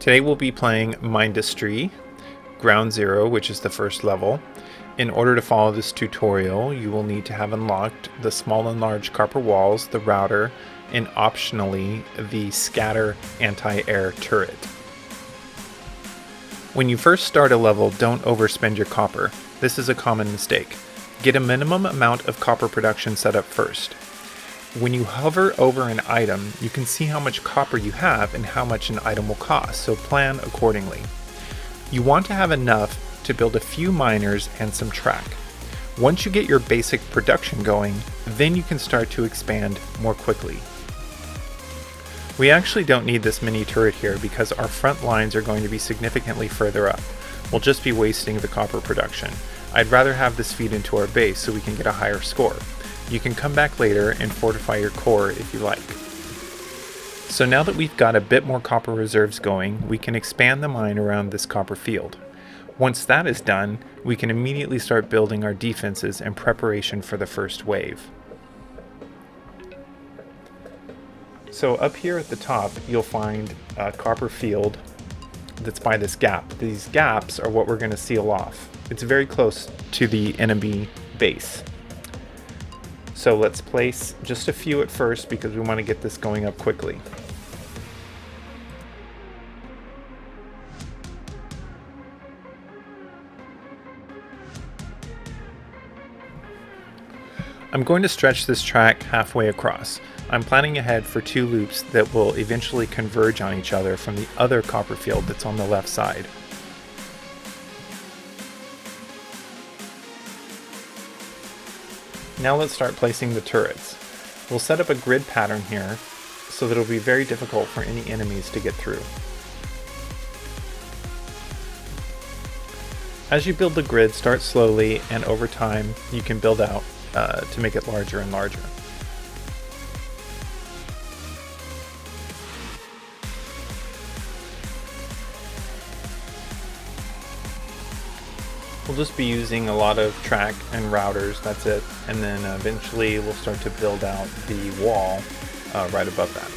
Today we'll be playing Mindustry, Ground Zero, which is the first level. In order to follow this tutorial, you will need to have unlocked the small and large copper walls, the router, and optionally the scatter anti-air turret. When you first start a level, don't overspend your copper. This is a common mistake. Get a minimum amount of copper production set up first. When you hover over an item, you can see how much copper you have and how much an item will cost, so plan accordingly. You want to have enough to build a few miners and some track. Once you get your basic production going, then you can start to expand more quickly. We actually don't need this mini turret here because our front lines are going to be significantly further up. We'll just be wasting the copper production. I'd rather have this feed into our base so we can get a higher score. You can come back later and fortify your core if you like. So now that we've got a bit more copper reserves going, we can expand the mine around this copper field. Once that is done, we can immediately start building our defenses in preparation for the first wave. So up here at the top, you'll find a copper field that's by this gap. These gaps are what we're going to seal off. It's very close to the enemy base. So let's place just a few at first because we want to get this going up quickly. I'm going to stretch this track halfway across. I'm planning ahead for 2 loops that will eventually converge on each other from the other copper field that's on the left side. Now let's start placing the turrets. We'll set up a grid pattern here so that it'll be very difficult for any enemies to get through. As you build the grid, start slowly, and over time you can build out to make it larger and larger. We'll just be using a lot of track and routers, that's it, and then eventually we'll start to build out the wall right above that.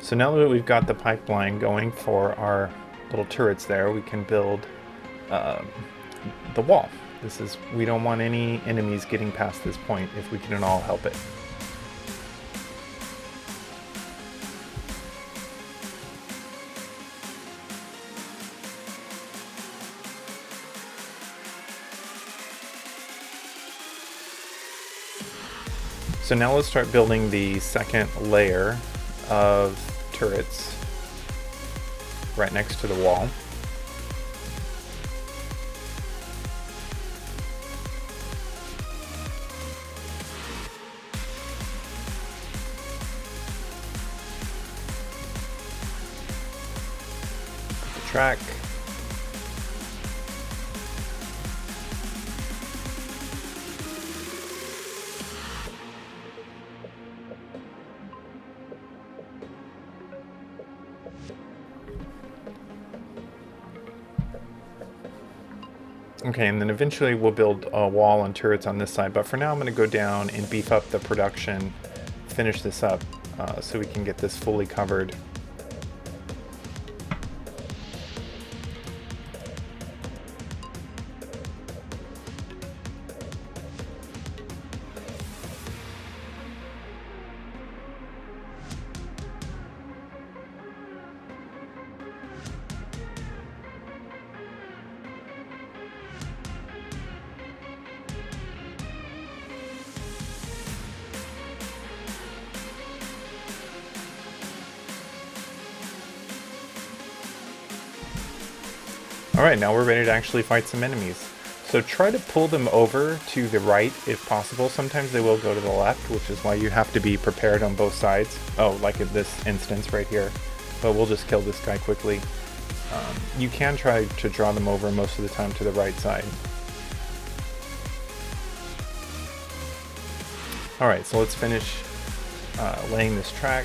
So now that we've got the pipeline going for our little turrets there, we can build the wall. We don't want any enemies getting past this point if we can at all help it. So now let's start building the second layer of turrets right next to the wall. Put the track. Okay, and then eventually we'll build a wall and turrets on this side, but for now I'm going to go down and beef up the production, finish this up so we can get this fully covered. Alright, now we're ready to actually fight some enemies. So try to pull them over to the right if possible. Sometimes they will go to the left, which is why you have to be prepared on both sides. Oh, like in this instance right here. But we'll just kill this guy quickly. You can try to draw them over most of the time to the right side. Alright, so let's finish laying this track.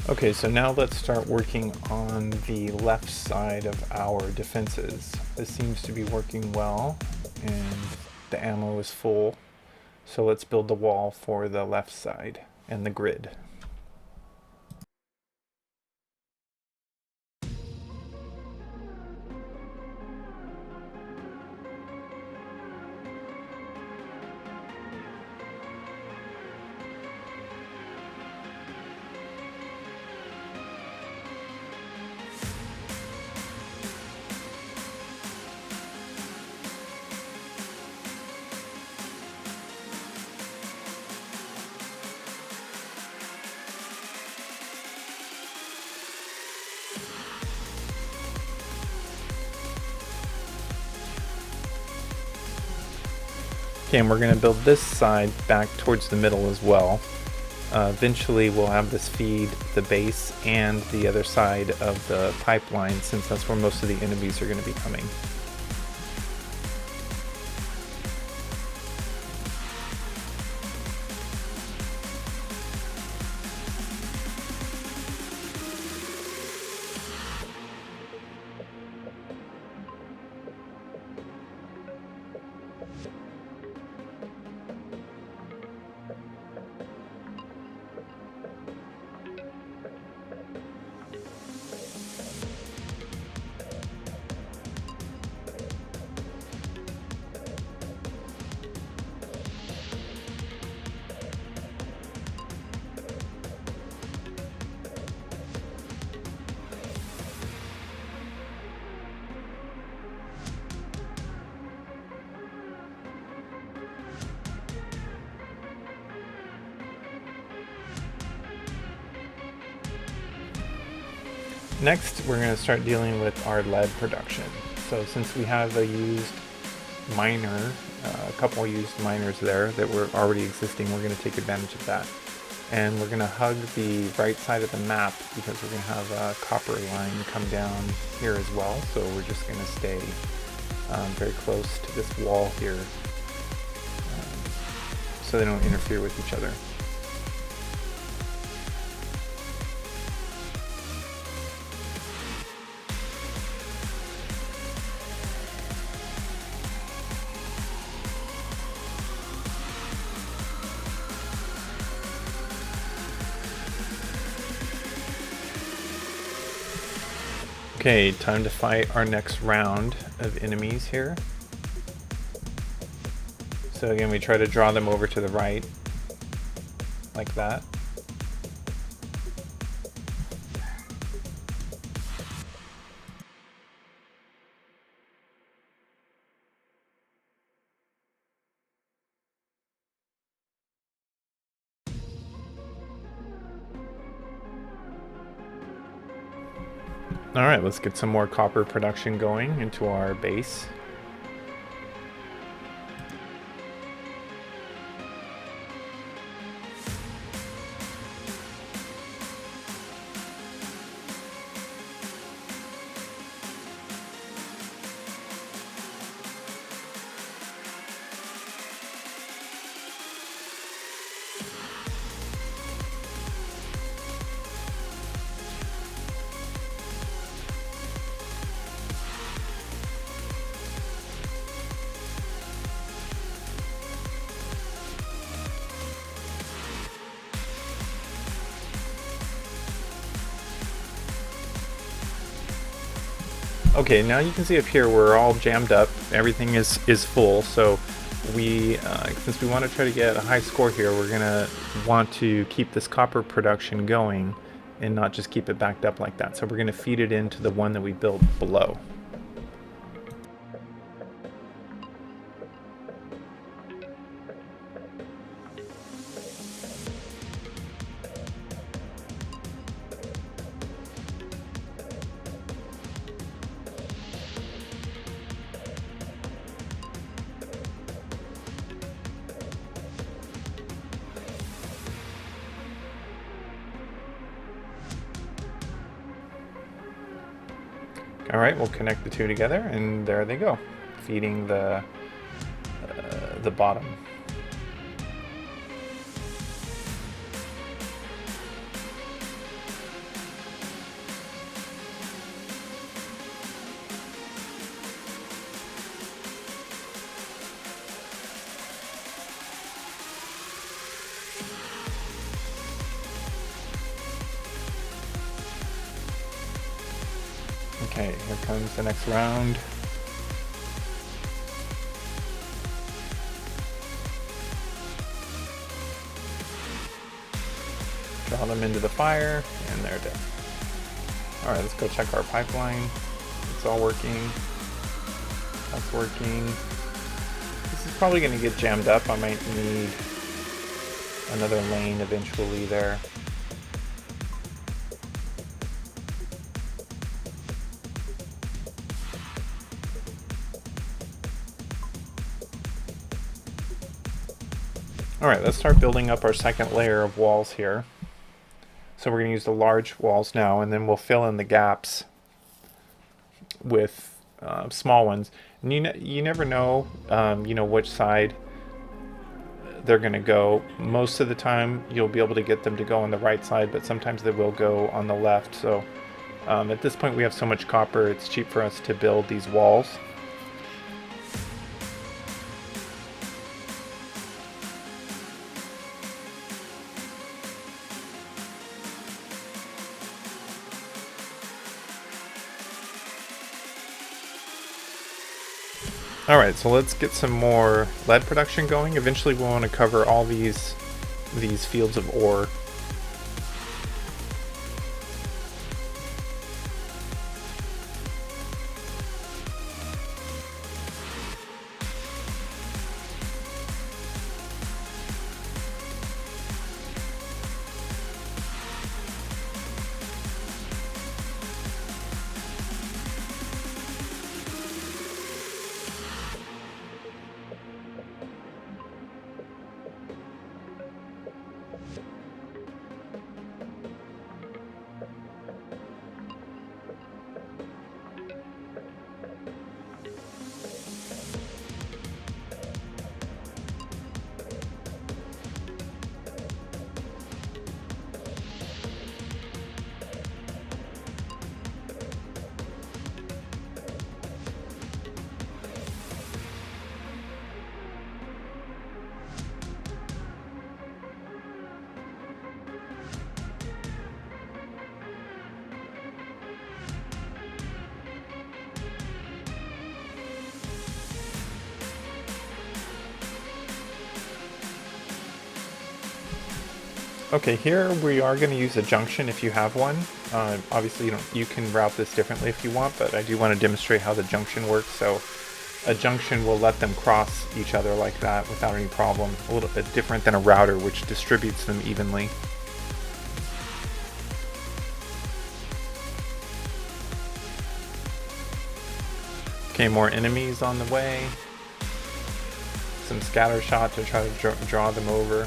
Okay, so now let's start working on the left side of our defenses. This seems to be working well, and the ammo is full. So let's build the wall for the left side and the grid. Okay, and we're going to build this side back towards the middle as well. Eventually we'll have this feed the base and the other side of the pipeline, since that's where most of the enemies are going to be coming. Next, we're going to start dealing with our lead production. So since we have a used miner, a couple used miners there that were already existing, we're going to take advantage of that. And we're going to hug the right side of the map because we're going to have a copper line come down here as well. So we're just going to stay very close to this wall here so they don't interfere with each other. Okay, time to fight our next round of enemies here. So again, we try to draw them over to the right, like that. Alright, let's get some more copper production going into our base. Okay, now you can see up here we're all jammed up. Everything is full. So we, since we want to try to get a high score here, we're gonna want to keep this copper production going and not just keep it backed up like that. So we're gonna feed it into the one that we built below. All right, we'll connect the two together, and there they go, feeding the bottom. Okay, here comes the next round. Draw them into the fire, and they're dead. All right, let's go check our pipeline. It's all working. That's working. This is probably going to get jammed up. I might need another lane eventually there. All right, let's start building up our second layer of walls here. So we're going to use the large walls now, and then we'll fill in the gaps with small ones. And you never know, which side they're going to go. Most of the time, you'll be able to get them to go on the right side, but sometimes they will go on the left. So at this point, we have so much copper, it's cheap for us to build these walls. All right, so let's get some more lead production going. Eventually we'll want to cover all these fields of ore. Okay, here we are going to use a junction if you have one. Obviously, you can route this differently if you want, but I do want to demonstrate how the junction works. So a junction will let them cross each other like that without any problem. A little bit different than a router, which distributes them evenly. Okay, more enemies on the way. Some scatter shot to try to draw them over.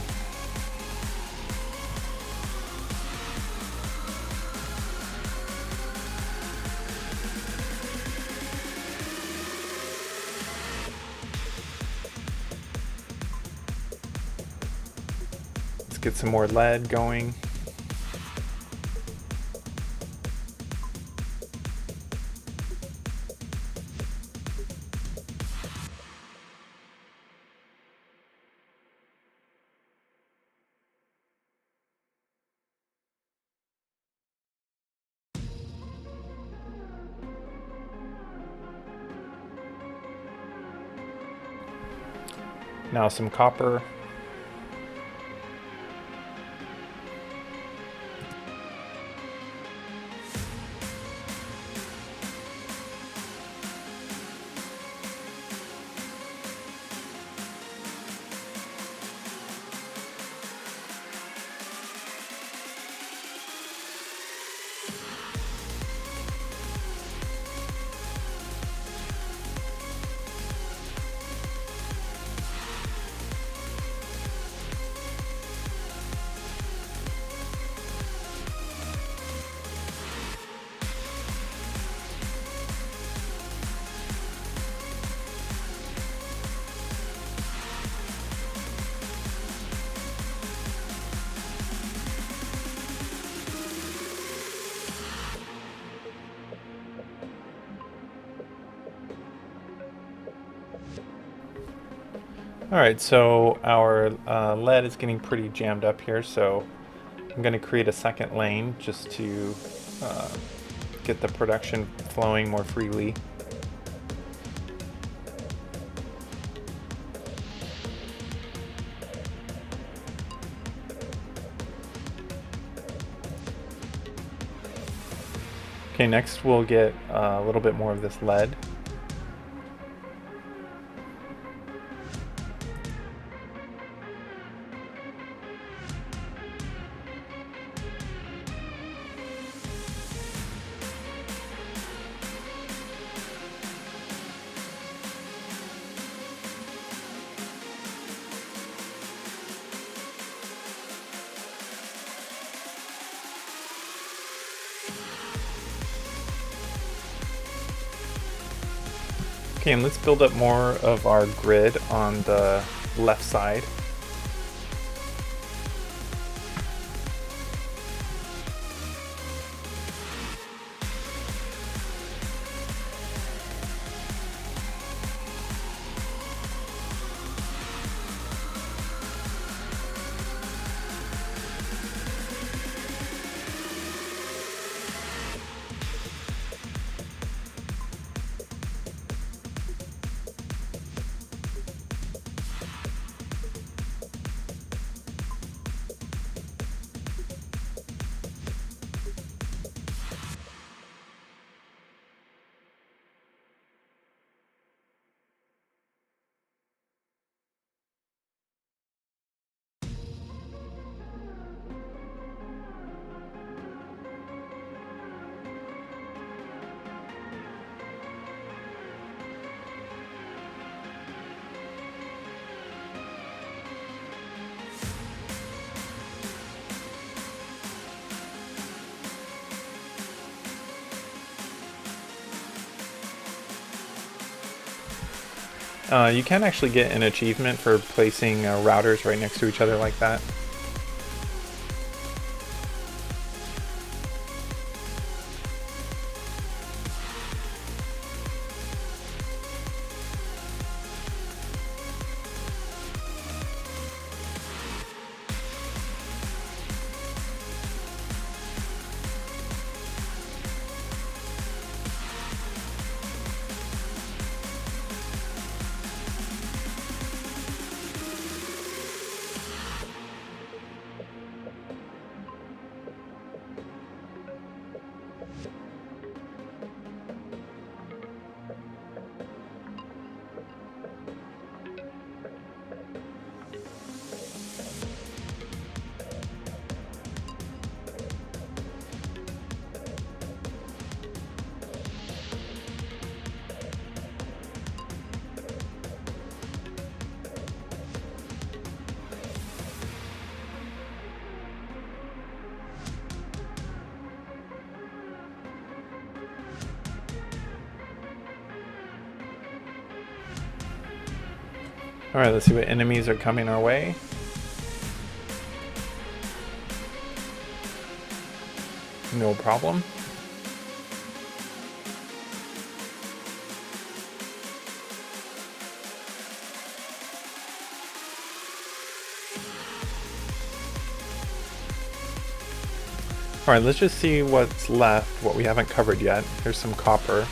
Get some more lead going. Now some copper. Alright, so our lead is getting pretty jammed up here, so I'm going to create a second lane just to uh, get the production flowing more freely. Okay, next we'll get a little bit more of this lead. Okay, and let's build up more of our grid on the left side. You can actually get an achievement for placing routers right next to each other like that. Alright, let's see what enemies are coming our way. No problem. Alright, let's just see what's left, what we haven't covered yet. Here's some copper.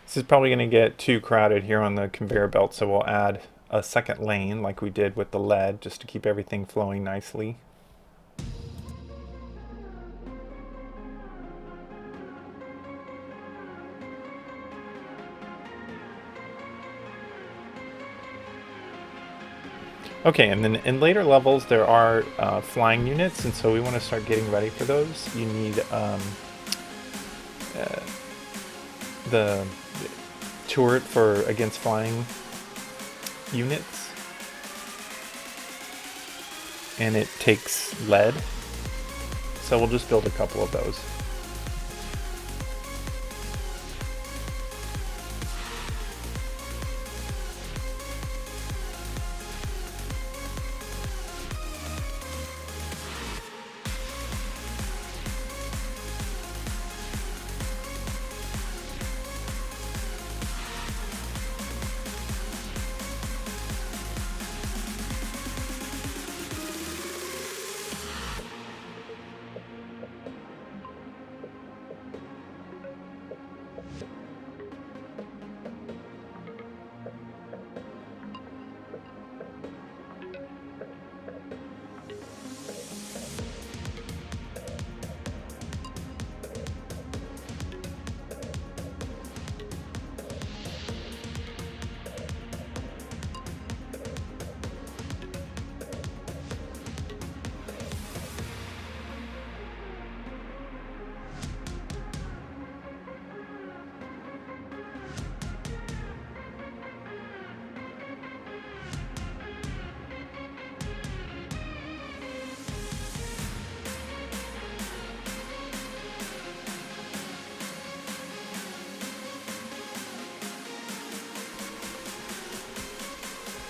This is probably going to get too crowded here on the conveyor belt, so we'll add a second lane like we did with the lead just to keep everything flowing nicely. Okay, and then in later levels there are flying units, and so we want to start getting ready for those. You need the turret for against flying units, and it takes lead. So we'll just build a couple of those.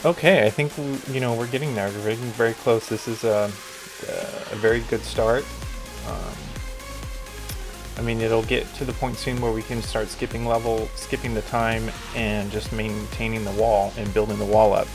Okay, I think we're getting there. We're getting very close. This is a very good start. I mean, it'll get to the point soon where we can start skipping the time, and just maintaining the wall and building the wall up.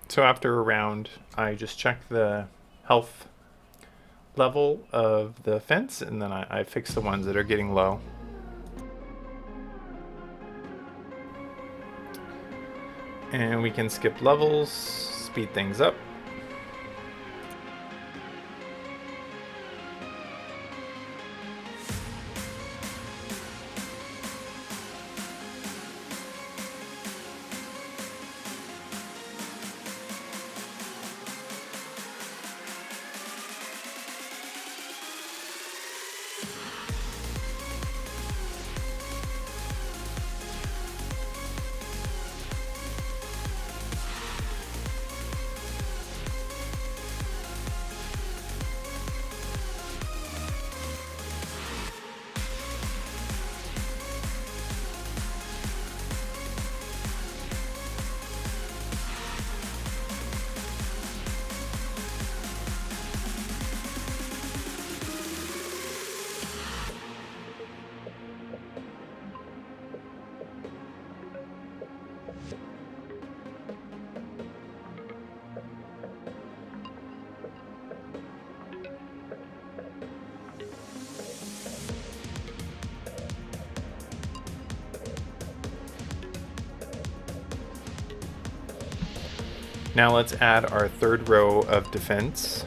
So after a round, I just check the health level of the fence, and then I fix the ones that are getting low. And we can skip levels, speed things up. Now let's add our third row of defense.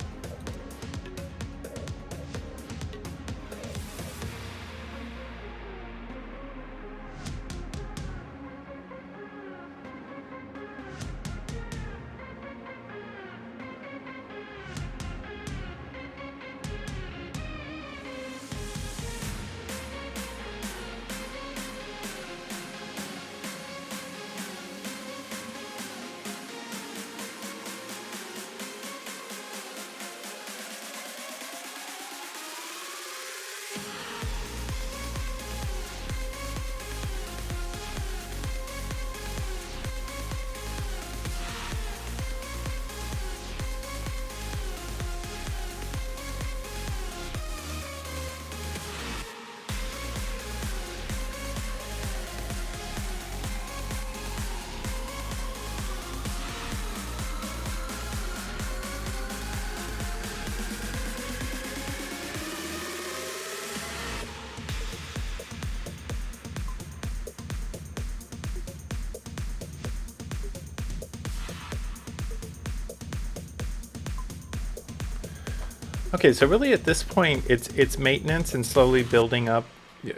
Okay, so really at this point, it's maintenance and slowly building up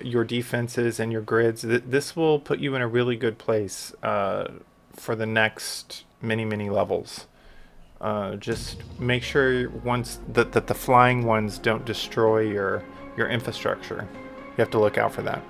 your defenses and your grids. This will put you in a really good place for the next many levels. Just make sure once that the flying ones don't destroy your infrastructure. You have to look out for that.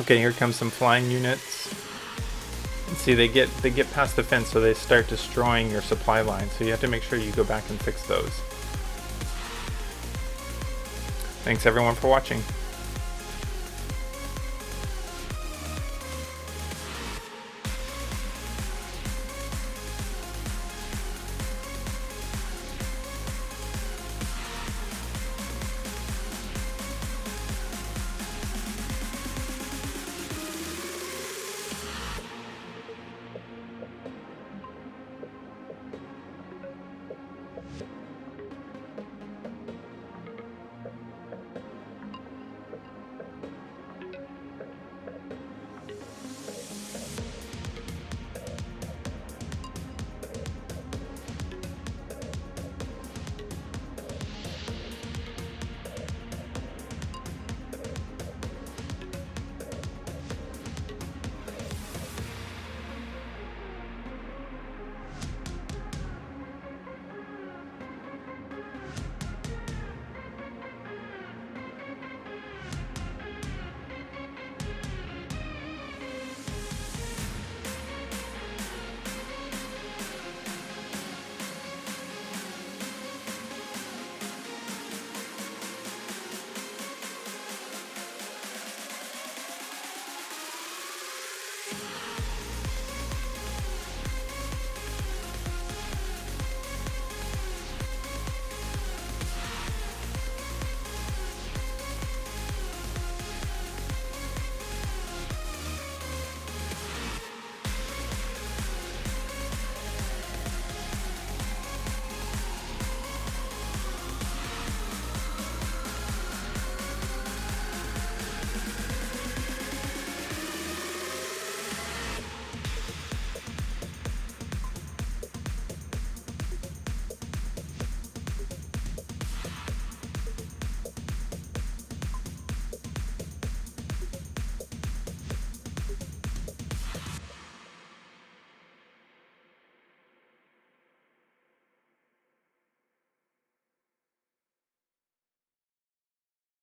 Okay, here comes some flying units. See, they get past the fence, so they start destroying your supply lines. So you have to make sure you go back and fix those. Thanks everyone for watching.